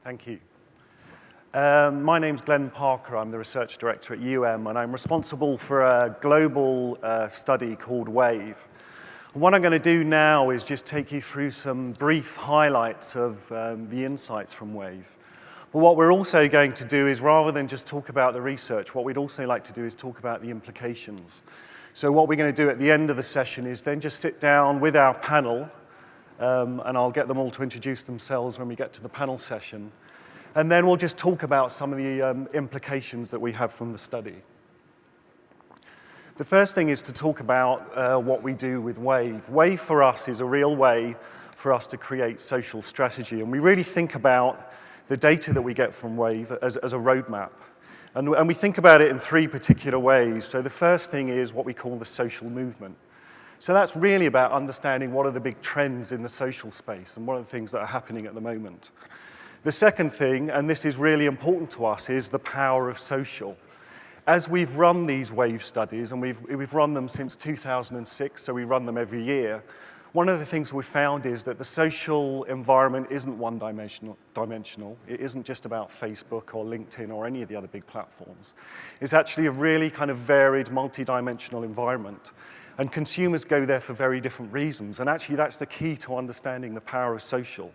Thank you. My name's Glen Parker. I'm the research director at and I'm responsible for a global study called WAVE. And what I'm going to do now is just take you through some brief highlights of the insights from WAVE. But what we're also going to do is, rather than just talk about the research, what we'd also like to do is talk about the implications. So what we're going to do at the end of the session is then just sit down with our panel, and I'll get them all to introduce themselves when we get to the panel session. And then we'll just talk about some of the implications that we have from the study. The first thing is to talk about what we do with WAVE. WAVE for us is a real way for us to create social strategy. And we really think about the data that we get from WAVE as a roadmap. And we think about it in three particular ways. So the first thing is what we call the social movement. So that's really about understanding what are the big trends in the social space and what are the things that are happening at the moment. The second thing, and this is really important to us, is the power of social. As we've run these WAVE studies, and we've run them since 2006, so we run them every year, one of the things we've found is that the social environment isn't one-dimensional. It isn't just about Facebook or LinkedIn or any of the other big platforms. It's actually a really kind of varied, multi-dimensional environment. And consumers go there for very different reasons. And actually, that's the key to understanding the power of social,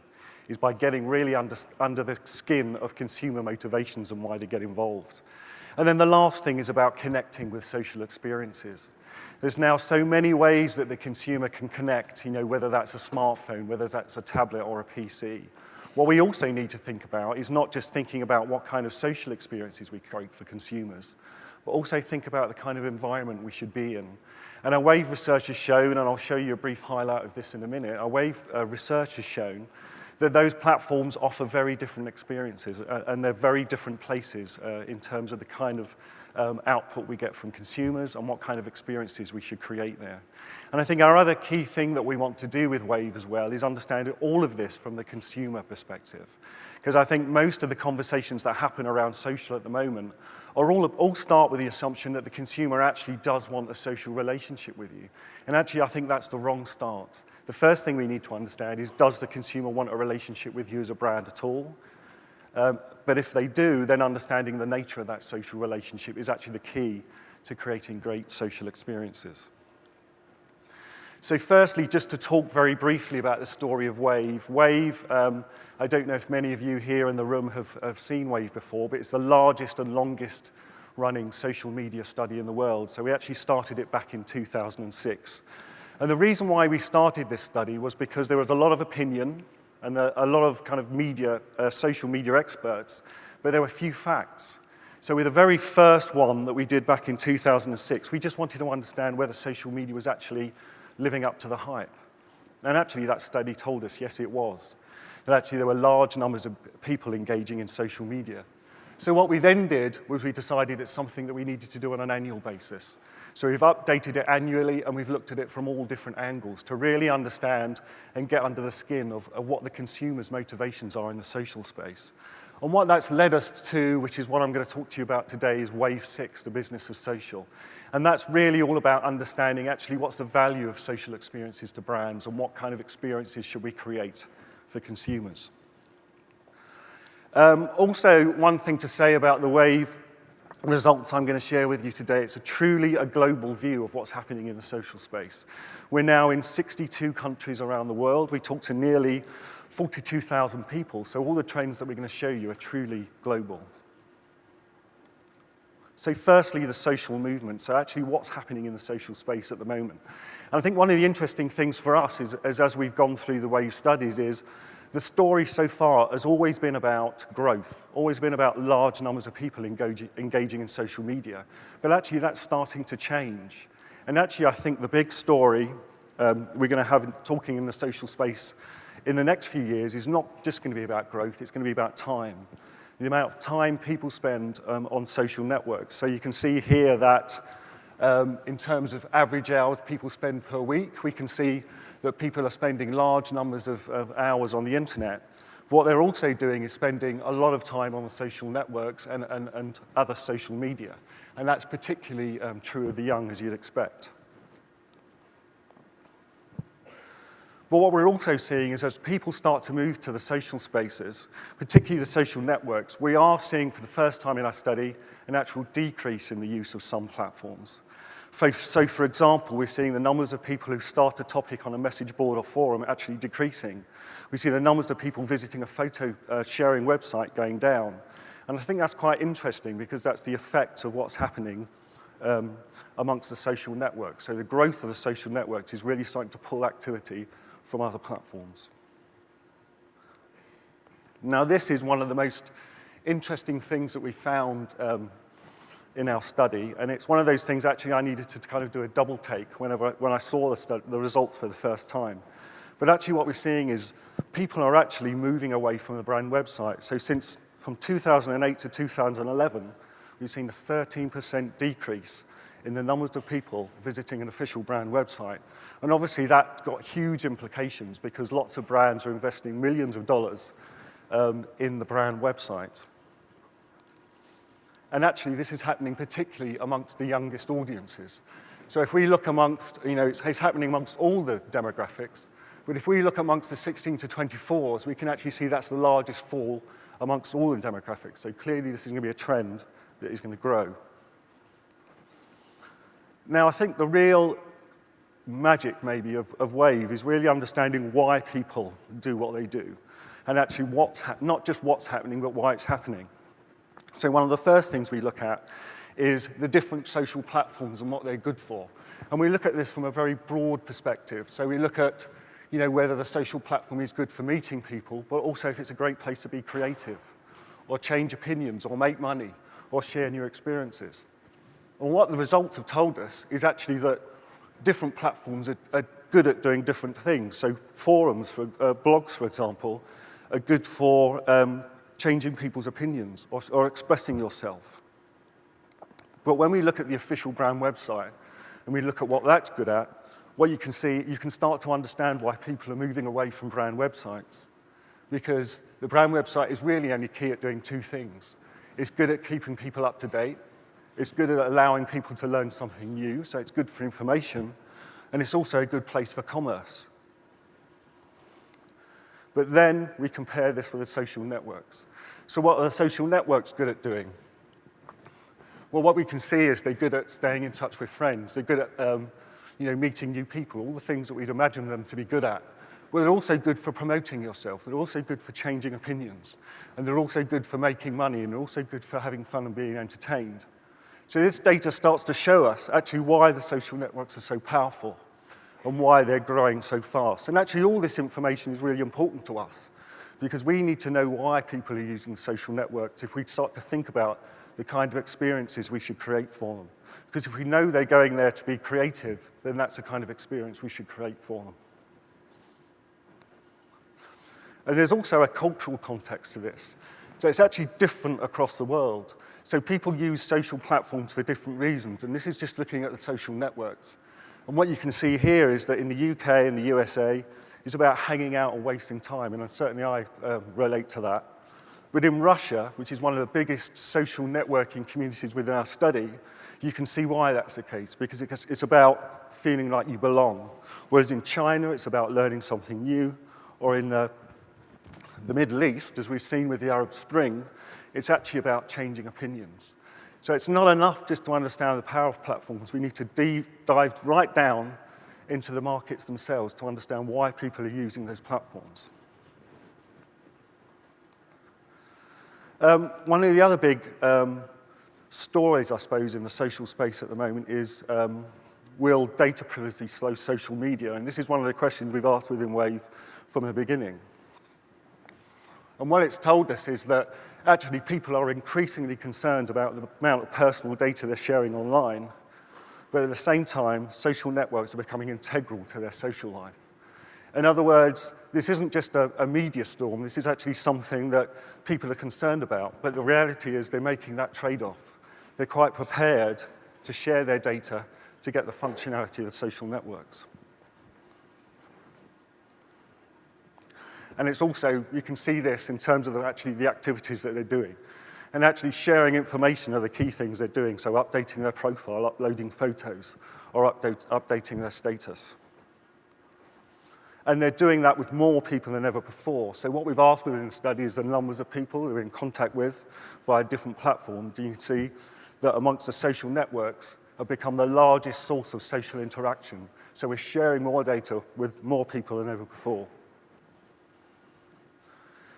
is by getting really under the skin of consumer motivations and why they get involved. And then the last thing is about connecting with social experiences. There's now so many ways that the consumer can connect, whether that's a smartphone, whether that's a tablet or a PC. What we also need to think about is not just thinking about what kind of social experiences we create for consumers, but also think about the kind of environment we should be in. And our WAVE research has shown, and I'll show you a brief highlight of this in a minute, our WAVE research has shown that those platforms offer very different experiences, and they're very different places in terms of the kind of output we get from consumers and what kind of experiences we should create there. And I think our other key thing that we want to do with WAVE as well is understand all of this from the consumer perspective. Because I think most of the conversations that happen around social at the moment are all start with the assumption that the consumer actually does want a social relationship with you. And actually, I think that's the wrong start. The first thing we need to understand is, does the consumer want a relationship with you as a brand at all? But if they do, then understanding the nature of that social relationship is actually the key to creating great social experiences. So firstly, just to talk very briefly about the story of WAVE. WAVE, I don't know if many of you here in the room have seen WAVE before, but it's the largest and longest running social media study in the world. So we actually started it back in 2006. And the reason why we started this study was because there was a lot of opinion and a lot of kind of media, social media experts, but there were few facts. So with the very first one that we did back in 2006, we just wanted to understand whether social media was actually living up to the hype. And actually that study told us, yes, it was. That actually there were large numbers of people engaging in social media. So what we then did was we decided it's something that we needed to do on an annual basis. So we've updated it annually, and we've looked at it from all different angles to really understand and get under the skin of what the consumer's motivations are in the social space. And what that's led us to, which is what I'm going to talk to you about today, is WAVE 6, the business of social. And that's really all about understanding actually what's the value of social experiences to brands and what kind of experiences should we create for consumers. Also, one thing to say about the WAVE results I'm going to share with you today, it's truly a global view of what's happening in the social space. We're now in 62 countries around the world. We talk to nearly 42,000 people, so all the trends that we're going to show you are truly global. So firstly, the social movement. So actually what's happening in the social space at the moment. And I think one of the interesting things for us is as we've gone through the WAVE studies is the story so far has always been about growth, always been about large numbers of people engaging in social media. But actually that's starting to change. And actually I think the big story we're going to have talking in the social space in the next few years is not just going to be about growth, it's going to be about time. The amount of time people spend on social networks. So you can see here that in terms of average hours people spend per week, we can see that people are spending large numbers of hours on the internet. What they're also doing is spending a lot of time on the social networks and other social media. And that's particularly true of the young, as you'd expect. But what we're also seeing is as people start to move to the social spaces, particularly the social networks, we are seeing for the first time in our study an actual decrease in the use of some platforms. So for example, we're seeing the numbers of people who start a topic on a message board or forum actually decreasing. We see the numbers of people visiting a photo sharing website going down. And I think that's quite interesting because that's the effect of what's happening amongst the social networks. So the growth of the social networks is really starting to pull activity from other platforms. Now, this is one of the most interesting things that we found in our study, and it's one of those things actually I needed to kind of do a double take when I saw the results for the first time. But actually what we're seeing is people are actually moving away from the brand website. So from 2008 to 2011, we've seen a 13% decrease in the numbers of people visiting an official brand website. And obviously that's got huge implications because lots of brands are investing millions of dollars in the brand website. And actually this is happening particularly amongst the youngest audiences. So if we look amongst, it's happening amongst all the demographics, but if we look amongst the 16 to 24s, we can actually see that's the largest fall amongst all the demographics. So clearly this is going to be a trend that is going to grow. Now, I think the real magic, maybe, of Wave is really understanding why people do what they do, and actually not just what's happening, but why it's happening. So one of the first things we look at is the different social platforms and what they're good for. And we look at this from a very broad perspective. So we look at whether the social platform is good for meeting people, but also if it's a great place to be creative, or change opinions, or make money, or share new experiences. And what the results have told us is actually that different platforms are good at doing different things. So forums, blogs, for example, are good for changing people's opinions or expressing yourself. But when we look at the official brand website and we look at what that's good at, what you can see, you can start to understand why people are moving away from brand websites. Because the brand website is really only key at doing two things. It's good at keeping people up to date. It's good at allowing people to learn something new, so it's good for information, and it's also a good place for commerce. But then we compare this with the social networks. So what are the social networks good at doing? Well, what we can see is they're good at staying in touch with friends. They're good at meeting new people, all the things that we'd imagine them to be good at. Well, they're also good for promoting yourself. They're also good for changing opinions. And they're also good for making money, and they're also good for having fun and being entertained. So this data starts to show us actually why the social networks are so powerful and why they're growing so fast. And actually all this information is really important to us because we need to know why people are using social networks if we start to think about the kind of experiences we should create for them. Because if we know they're going there to be creative, then that's the kind of experience we should create for them. And there's also a cultural context to this. So it's actually different across the world. So people use social platforms for different reasons, and this is just looking at the social networks. And what you can see here is that in the UK and the USA, it's about hanging out and wasting time, and certainly I relate to that. But in Russia, which is one of the biggest social networking communities within our study, you can see why that's the case, because it's about feeling like you belong. Whereas in China, it's about learning something new, or in the Middle East, as we've seen with the Arab Spring, it's actually about changing opinions. So it's not enough just to understand the power of platforms. We need to dive right down into the markets themselves to understand why people are using those platforms. One of the other big stories, I suppose, in the social space at the moment is will data privacy slow social media? And this is one of the questions we've asked within Wave from the beginning. And what it's told us is that actually people are increasingly concerned about the amount of personal data they're sharing online, but at the same time, social networks are becoming integral to their social life. In other words, this isn't just a media storm, this is actually something that people are concerned about, but the reality is they're making that trade-off. They're quite prepared to share their data to get the functionality of social networks. And it's also, you can see this in terms of actually the activities that they're doing. And actually sharing information are the key things they're doing, so updating their profile, uploading photos, or updating their status. And they're doing that with more people than ever before. So what we've asked within the study is the numbers of people they're in contact with via different platforms. You can see that amongst the social networks have become the largest source of social interaction. So we're sharing more data with more people than ever before.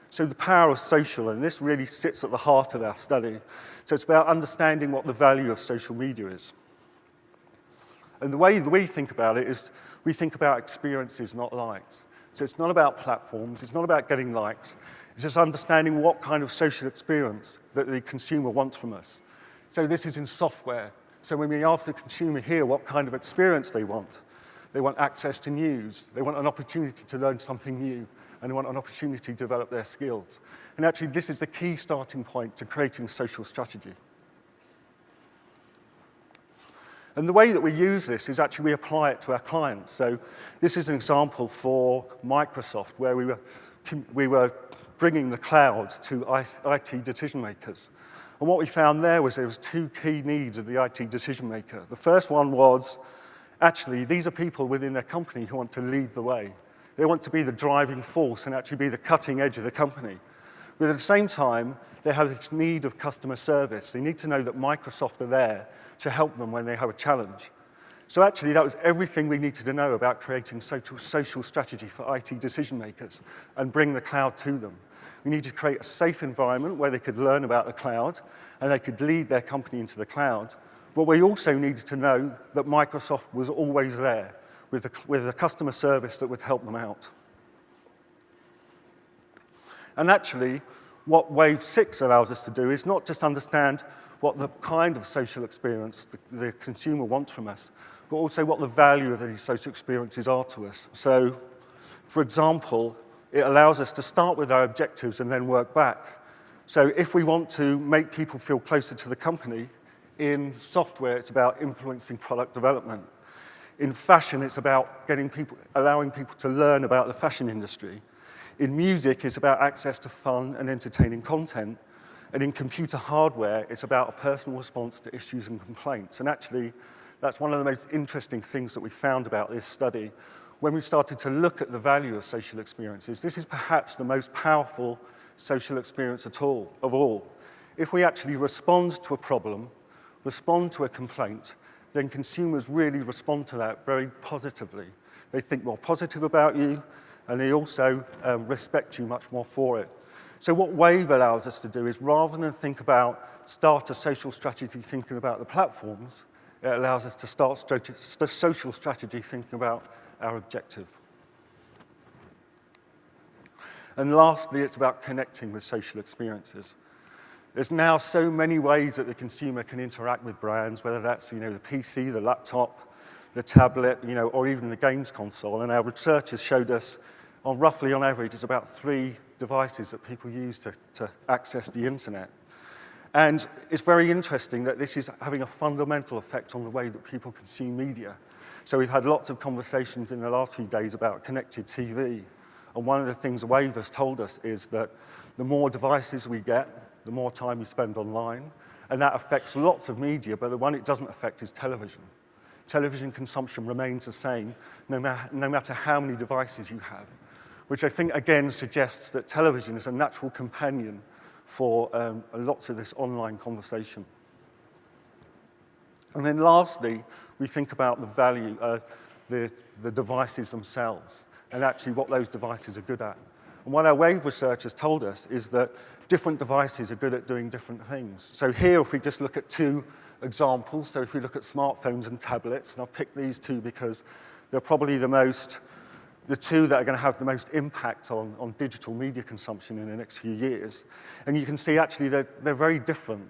So the power of social, and this really sits at the heart of our study. So it's about understanding what the value of social media is. And the way that we think about it is we think about experiences, not likes. So it's not about platforms, it's not about getting likes, it's just understanding what kind of social experience that the consumer wants from us. So this is in software. So when we ask the consumer here what kind of experience they want access to news, they want an opportunity to learn something new, and they want an opportunity to develop their skills. And actually, this is the key starting point to creating social strategy. And the way that we use this is actually we apply it to our clients. So this is an example for Microsoft where we were bringing the cloud to IT decision makers. And what we found there was two key needs of the IT decision maker. The first one was, actually, these are people within their company who want to lead the way. They want to be the driving force and actually be the cutting edge of the company. But at the same time, they have this need of customer service. They need to know that Microsoft are there to help them when they have a challenge. So actually, that was everything we needed to know about creating social strategy for IT decision makers and bring the cloud to them. We needed to create a safe environment where they could learn about the cloud and they could lead their company into the cloud. But we also needed to know that Microsoft was always there with a customer service that would help them out. And actually, what Wave 6 allows us to do is not just understand what the kind of social experience the consumer wants from us, but also what the value of these social experiences are to us. So, for example, it allows us to start with our objectives and then work back. So if we want to make people feel closer to the company, in software, it's about influencing product development. In fashion, it's about allowing people to learn about the fashion industry. In music, it's about access to fun and entertaining content. And in computer hardware, it's about a personal response to issues and complaints. And actually, that's one of the most interesting things that we found about this study. When we started to look at the value of social experiences, this is perhaps the most powerful social experience of all. If we actually respond to a problem, respond to a complaint, then consumers really respond to that very positively. They think more positive about you, and they also respect you much more for it. So what Wave allows us to do is rather than start a social strategy thinking about the platforms, it allows us to start social strategy thinking about our objective. And lastly, it's about connecting with social experiences. There's now so many ways that the consumer can interact with brands, whether that's the PC, the laptop, the tablet, or even the games console. And our research has showed us, roughly on average, it's about 3 devices that people use to access the internet. And it's very interesting that this is having a fundamental effect on the way that people consume media. So we've had lots of conversations in the last few days about connected TV. And one of the things Wave has told us is that the more devices we get, the more time we spend online. And that affects lots of media, but the one it doesn't affect is television. Television consumption remains the same no matter how many devices you have, which I think, again, suggests that television is a natural companion for lots of this online conversation. And then lastly, we think about the value of the devices themselves and actually what those devices are good at. And what our Wave research has told us is that different devices are good at doing different things. So here, if we just look at 2 examples, so if we look at smartphones and tablets, and I've picked these 2 because they're probably the 2 that are going to have the most impact on digital media consumption in the next few years. And you can see actually they're very different.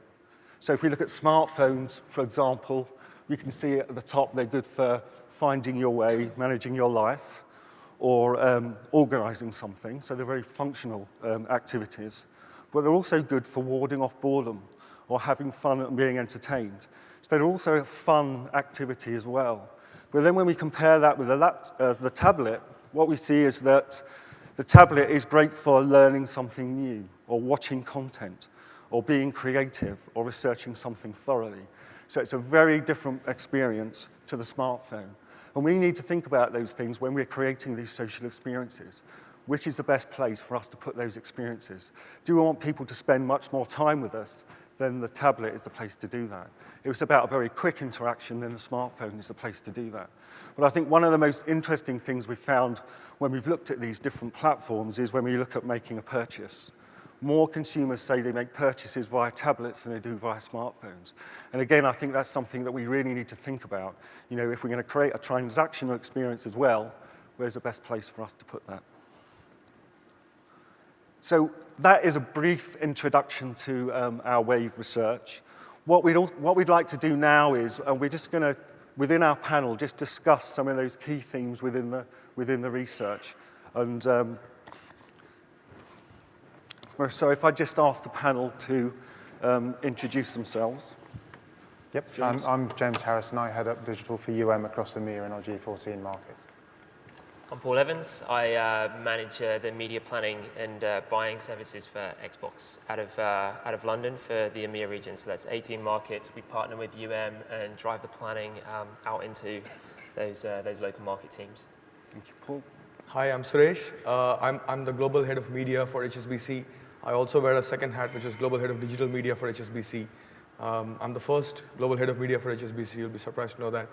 So if we look at smartphones, for example, you can see at the top they're good for finding your way, managing your life, or organizing something. So they're very functional activities. But they're also good for warding off boredom or having fun and being entertained. So they're also a fun activity as well. But then when we compare that with the tablet, what we see is that the tablet is great for learning something new, or watching content, or being creative, or researching something thoroughly. So it's a very different experience to the smartphone. And we need to think about those things when we're creating these social experiences. Which is the best place for us to put those experiences? Do we want people to spend much more time with us? Then the tablet is the place to do that. If it's about a very quick interaction, then the smartphone is the place to do that. But I think one of the most interesting things we've found when we've looked at these different platforms is when we look at making a purchase. More consumers say they make purchases via tablets than they do via smartphones. And again, I think that's something that we really need to think about. You know, if we're going to create a transactional experience as well, where's the best place for us to put that? So that is a brief introduction to our Wave research. What we'd like to do now is, we're just going to, within our panel, just discuss some of those key themes within the research. And so if I just ask the panel to introduce themselves. Yep, James. I'm James Harrison. I head up digital for EMEA across EMEA and our G14 markets. I'm Paul Evans. I manage the media planning and buying services for Xbox out of London for the EMEA region. So that's 18 markets. We partner with and drive the planning out into those local market teams. Thank you, Paul. Hi, I'm Suresh. I'm the global head of media for HSBC. I also wear a second hat, which is global head of digital media for HSBC. I'm the first global head of media for HSBC. You'll be surprised to know that.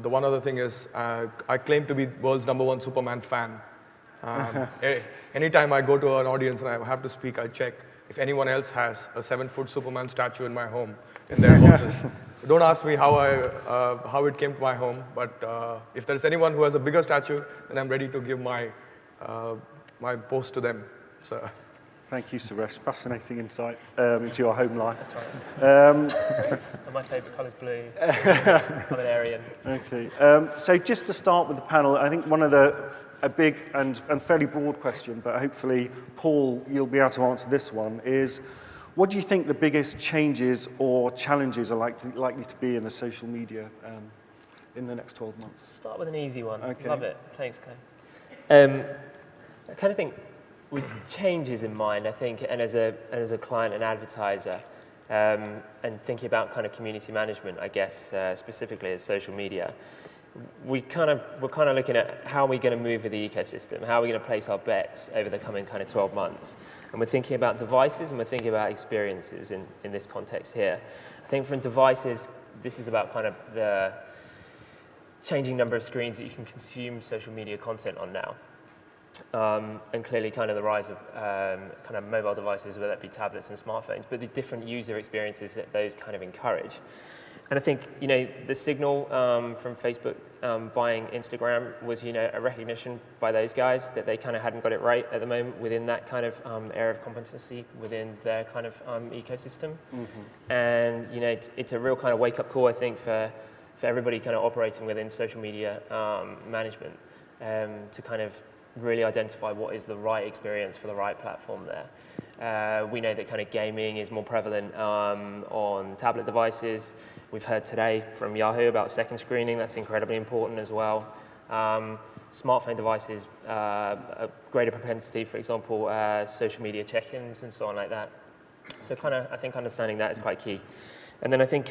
The one other thing is, I claim to be world's #1 Superman fan. Anytime I go to an audience and I have to speak, I check if anyone else has a 7-foot Superman statue in my home, in their houses. Don't ask me how it came to my home, but if there's anyone who has a bigger statue, then I'm ready to give my post to them. So. Thank you, Suresh. Fascinating insight into your home life. That's right. And my favourite colour is blue. I'm an Aryan. Okay. So just to start with the panel, I think a big and fairly broad question, but hopefully, Paul, you'll be able to answer this one, is what do you think the biggest changes or challenges are likely to be in the social media in the next 12 months? Start with an easy one. Okay. Love it. Thanks, Clay. I kind of think with changes in mind, I think, and as a client and advertiser, and thinking about kind of community management, I guess, specifically as social media, we're kind of looking at how are we going to move with the ecosystem, how are we going to place our bets over the coming kind of 12 months. And we're thinking about devices and we're thinking about experiences in this context here. I think from devices, this is about kind of the changing number of screens that you can consume social media content on now. And clearly kind of the rise of kind of mobile devices, whether that be tablets and smartphones, but the different user experiences that those kind of encourage. And I think, you know, the signal from Facebook buying Instagram was, you know, a recognition by those guys that they kind of hadn't got it right at the moment within that kind of area of competency within their kind of ecosystem. Mm-hmm. And, you know, it's a real kind of wake-up call, I think, for everybody kind of operating within social media management to kind of really identify what is the right experience for the right platform there. We know that kind of gaming is more prevalent on tablet devices. We've heard today from Yahoo about second screening. That's incredibly important as well. Smartphone devices, a greater propensity, for example, social media check-ins and so on like that. So kind of, I think understanding that is quite key. And then I think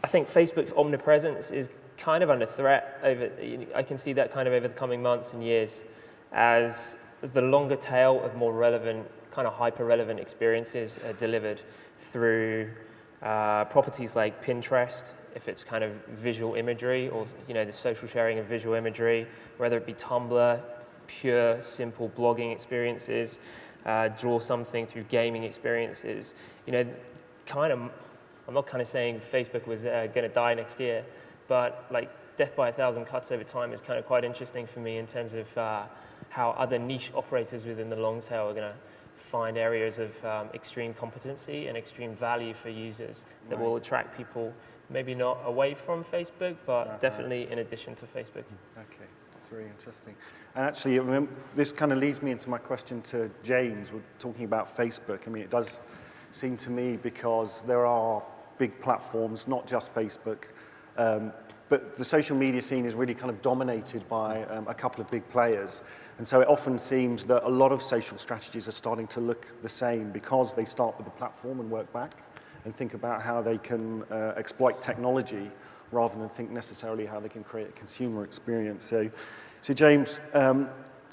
Facebook's omnipresence is kind of under threat. I can see that kind of over the coming months and years as the longer tail of more relevant, kind of hyper-relevant experiences are delivered through properties like Pinterest, if it's kind of visual imagery, or, you know, the social sharing of visual imagery, whether it be Tumblr, pure, simple blogging experiences, draw something through gaming experiences. You know, kind of, I'm not kind of saying Facebook was going to die next year, but like death by 1,000 cuts over time is kind of quite interesting for me in terms of how other niche operators within the long tail are going to find areas of extreme competency and extreme value for users that will attract people, maybe not away from Facebook, but definitely in addition to Facebook. Okay, that's very interesting. And actually, this kind of leads me into my question to James. We're talking about Facebook. I mean, it does seem to me, because there are big platforms, not just Facebook, but the social media scene is really kind of dominated by a couple of big players. And so it often seems that a lot of social strategies are starting to look the same because they start with the platform and work back and think about how they can exploit technology rather than think necessarily how they can create a consumer experience. So James,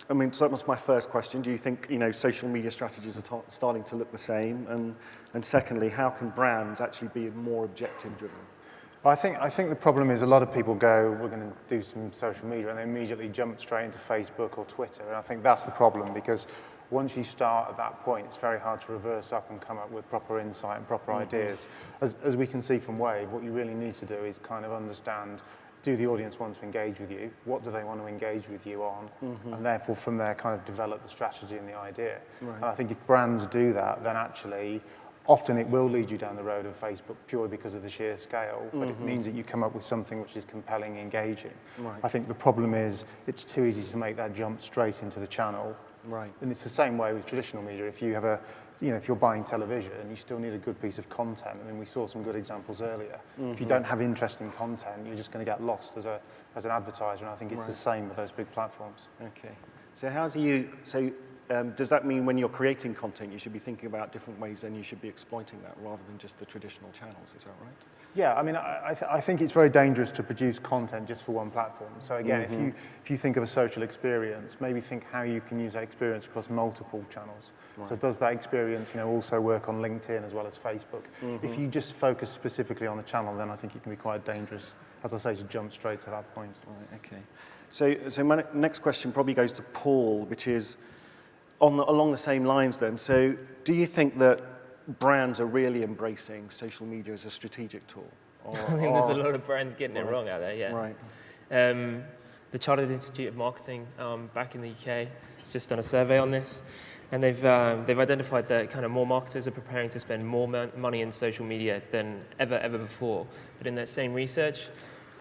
I mean, so that was my first question. Do you think, social media strategies are starting to look the same? And secondly, how can brands actually be more objective driven? I think the problem is a lot of people go, we're going to do some social media, and they immediately jump straight into Facebook or Twitter. And I think that's the problem, because once you start at that point, it's very hard to reverse up and come up with proper insight and proper ideas. As we can see from Wave, what you really need to do is kind of understand, do the audience want to engage with you? What do they want to engage with you on? And therefore, from there, kind of develop the strategy and the idea. Right. And I think if brands do that, then actually, often it will lead you down the road of Facebook purely because of the sheer scale, but it means that you come up with something which is compelling, engaging. Right. I think the problem is it's too easy to make that jump straight into the channel. Right. And it's the same way with traditional media. If you have if you're buying television, you still need a good piece of content. I mean, we saw some good examples earlier. If you don't have interesting content, you're just going to get lost as an advertiser, and I think it's the same with those big platforms. Okay. So does that mean when you're creating content, you should be thinking about different ways then you should be exploiting that rather than just the traditional channels? Is that right? Yeah, I mean, I think it's very dangerous to produce content just for one platform. So again, if you think of a social experience, maybe think how you can use that experience across multiple channels. Right. So does that experience, also work on LinkedIn as well as Facebook? If you just focus specifically on the channel, then I think it can be quite dangerous, as I say, to jump straight to that point. Right, okay. So my next question probably goes to Paul, which is along the same lines then. So do you think that brands are really embracing social media as a strategic tool? I think there's a lot of brands getting it wrong out there, yeah. Right. The Chartered Institute of Marketing back in the UK has just done a survey on this, and they've identified that kind of more marketers are preparing to spend more money in social media than ever before. But in that same research,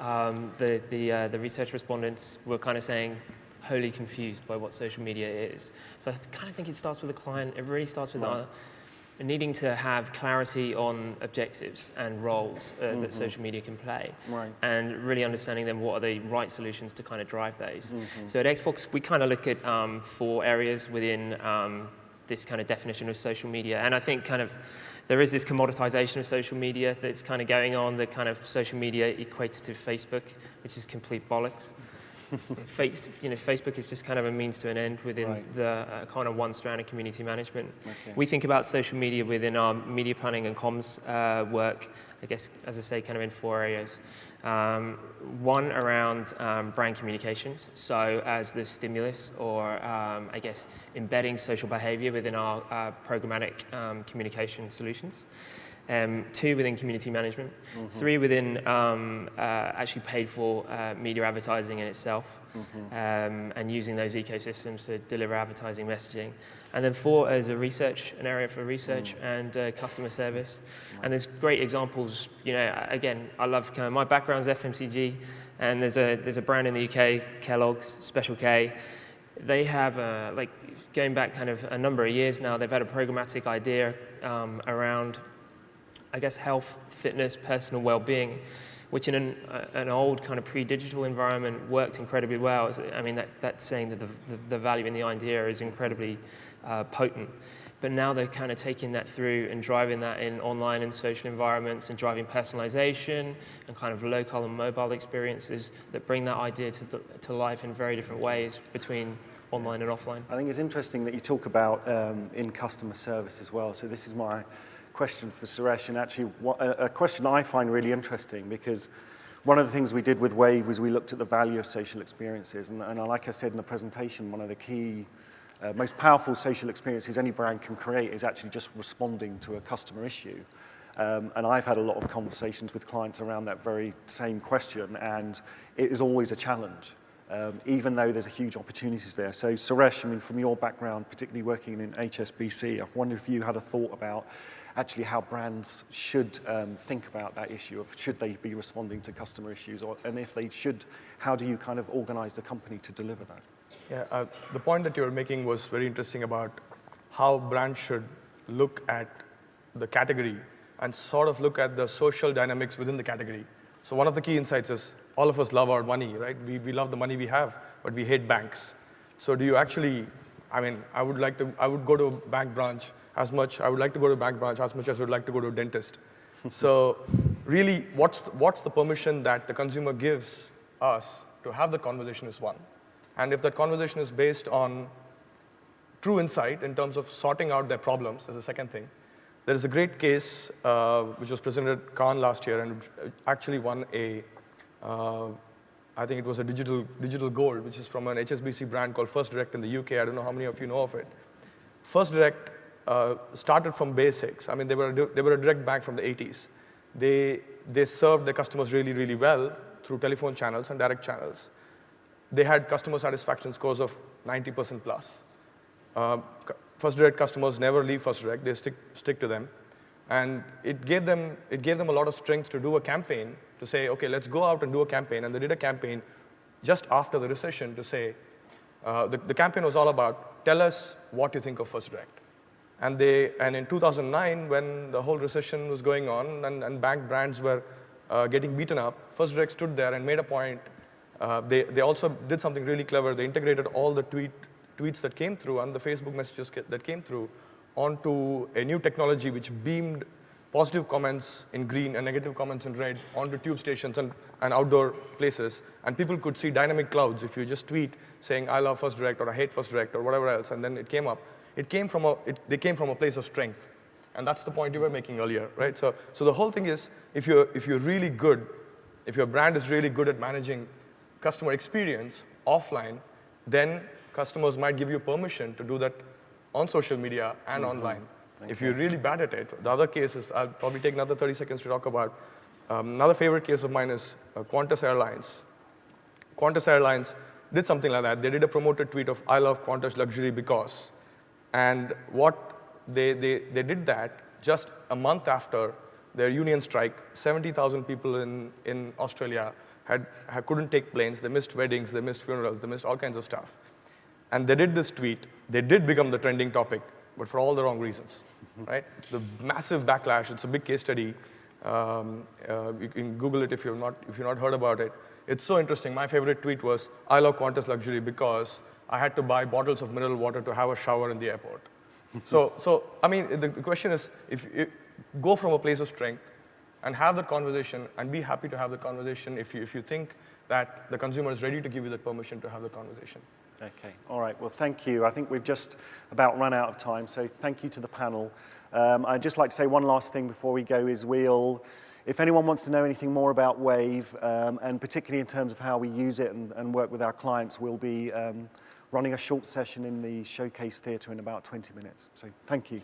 the research respondents were kind of saying, wholly confused by what social media is. So I kind of think it starts with the client. It really starts with needing to have clarity on objectives and roles that social media can play, and really understanding then what are the right solutions to kind of drive those. So at Xbox, we kind of look at 4 areas within this kind of definition of social media, and I think kind of there is this commoditization of social media that's kind of going on. The kind of social media equates to Facebook, which is complete bollocks. Facebook is just kind of a means to an end within the kind of one strand of community management. Okay. We think about social media within our media planning and comms work, I guess, as I say, kind of in 4 areas. One around brand communications, so as the stimulus or, I guess, embedding social behavior within our programmatic communication solutions. 2 within community management, 3 within actually paid for media advertising in itself, and using those ecosystems to deliver advertising messaging. And then 4 as an area for research and customer service. And there's great examples, again, I love my background's FMCG, and there's a brand in the UK, Kellogg's, Special K. They have, going back kind of a number of years now, they've had a programmatic idea around, I guess, health, fitness, personal well-being, which in an old kind of pre-digital environment worked incredibly well. I mean, that's saying that the value in the idea is incredibly potent. But now they're kind of taking that through and driving that in online and social environments and driving personalization and kind of local and mobile experiences that bring that idea to life in very different ways between online and offline. I think it's interesting that you talk about in customer service as well. So this is my question for Suresh, and actually a question I find really interesting, because one of the things we did with Wave was we looked at the value of social experiences, and like I said in the presentation, one of the key, most powerful social experiences any brand can create is actually just responding to a customer issue. And I've had a lot of conversations with clients around that very same question, and it is always a challenge, even though there's a huge opportunities there. So Suresh, I mean, from your background, particularly working in HSBC, I've wondered if you had a thought about actually how brands should think about that issue of should they be responding to customer issues, and if they should, how do you kind of organize the company to deliver that? Yeah, the point that you were making was very interesting about how brands should look at the category and sort of look at the social dynamics within the category. So one of the key insights is all of us love our money, right? We love the money we have, but we hate banks. So do you actually, I mean, I would go to a bank branch as much, I would like to go to a bank branch as much as I would like to go to a dentist. So really what's the permission that the consumer gives us to have the conversation is one. And if that conversation is based on true insight in terms of sorting out their problems is the second thing. There is a great case which was presented at Cannes last year and actually won I think it was a digital gold, which is from an HSBC brand called First Direct in the UK. I don't know how many of you know of it. First Direct started from basics. I mean, they were a direct bank from the 80s. They served their customers really, really well through telephone channels and direct channels. They had customer satisfaction scores of 90% plus. First Direct customers never leave First Direct. They stick to them. And it gave them a lot of strength to do a campaign, to say, OK, let's go out and do a campaign. And they did a campaign just after the recession to say, the campaign was all about, tell us what you think of First Direct. And in 2009, when the whole recession was going on and bank brands were getting beaten up, First Direct stood there and made a point. They also did something really clever. They integrated all the tweets that came through and the Facebook messages that came through onto a new technology which beamed positive comments in green and negative comments in red onto tube stations and outdoor places. And people could see dynamic clouds if you just tweet saying, I love First Direct or I hate First Direct or whatever else, and then it came up. They came from a place of strength. And that's the point you were making earlier, right? So the whole thing is, if you're really good, if your brand is really good at managing customer experience offline, then customers might give you permission to do that on social media and online. If you're really bad at it, the other case is, I'll probably take another 30 seconds to talk about. Another favorite case of mine is Qantas Airlines. Qantas Airlines did something like that. They did a promoted tweet of, I love Qantas luxury because. And what they did that just a month after their union strike. 70,000 people in Australia couldn't take planes. They missed weddings, they missed funerals, they missed all kinds of stuff. And they did this tweet. They did become the trending topic, but for all the wrong reasons, right? The massive backlash. It's a big case study. You can Google it if you've not heard about it. It's so interesting. My favorite tweet was, I love Qantas luxury because I had to buy bottles of mineral water to have a shower in the airport. So I mean, the question is, if you go from a place of strength and have the conversation and be happy to have the conversation if you think that the consumer is ready to give you the permission to have the conversation. Okay, all right, well, thank you. I think we've just about run out of time, so thank you to the panel. I'd just like to say one last thing before we go is if anyone wants to know anything more about Wave, and particularly in terms of how we use it and work with our clients, we'll be running a short session in the Showcase Theatre in about 20 minutes. So thank you.